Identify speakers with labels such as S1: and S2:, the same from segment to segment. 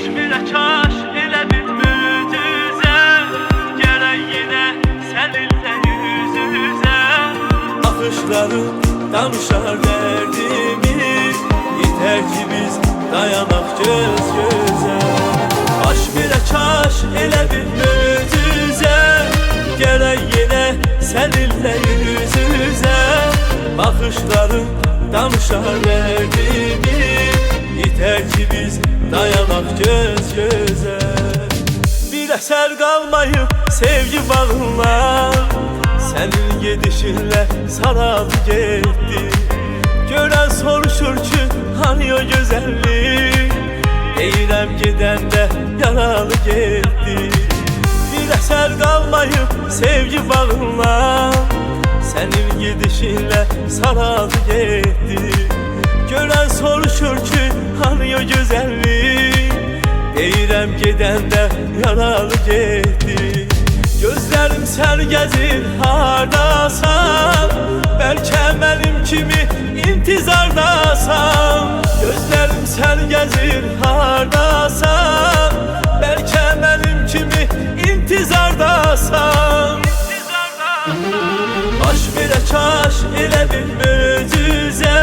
S1: Kaşmirə kaş elə bir möcüzə, gərək yenə səninlə yüz-üzə.
S2: Baxışları danışar dərdimiz, yetər ki biz dayanaq göz-gözə. Kaşmirə kaş elə bir möcüzə, gərək yenə səninlə yüz-üzə. Baxışları danışar dərdimiz, yetər ki biz dayanaq göz-gözə. Bir əsər qalmayıb sevgi bağınlar, sənin gedişinlə saraldı getdi. Görən soruşur ki, hani o gözəllik, deyirəm gedəndə yaralı getdi. Bir əsər qalmayıb sevgi bağınlar, sənin gedişinlə saraldı getdi. Görən soruşur ki, hani o gözəllik, deyirəm gedəndə yaralı getdi. Gözlərim sən gəzir hardasan, bəlkə mənim kimi intizardasan. Gözlərim sən gəzir hardasan, bəlkə mənim kimi intizardasan. Kaşmirə kaş elə bir möcüzə,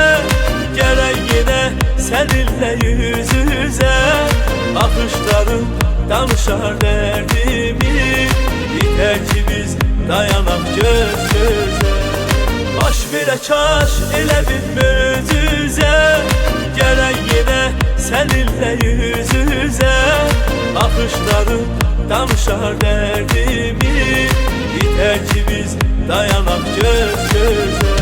S2: gərək yenə səninlə yüz-üzə. Baxışların danışar dərdimiz, yetər ki biz dayanaq göz-gözə. Kaşmirə kaş elə bir möcüzə, gərək yenə səninlə yüz-üzə. Baxışların danışar dərdimiz, yetər ki biz dayanaq göz-gözə.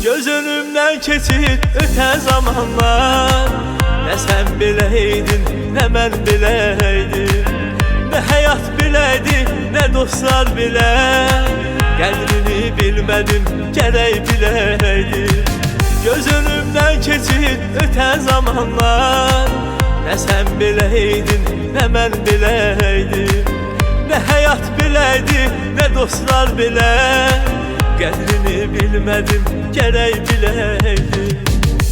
S2: Göz önümdən keçir ötən zamanlar, nə sən biləydin, nə mən biləydim. Nə həyat biləydi, nə dostlar bilə, qədrini bilmədim, gərək biləydim. Göz önümdən keçir ötən zamanlar, nə sən biləydin, nə mən biləydim. Nə həyat biləydi, nə dostlar bilə, qədrini bilmədim, gərək biləydim.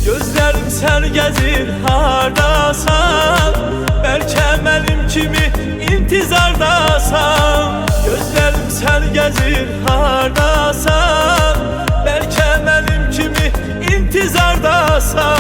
S2: Gözlərim sən gəzir hardasan, bəlkə mənim kimi intizardasan. Gözlərim sən gəzir hardasan, bəlkə mənim kimi intizardasan.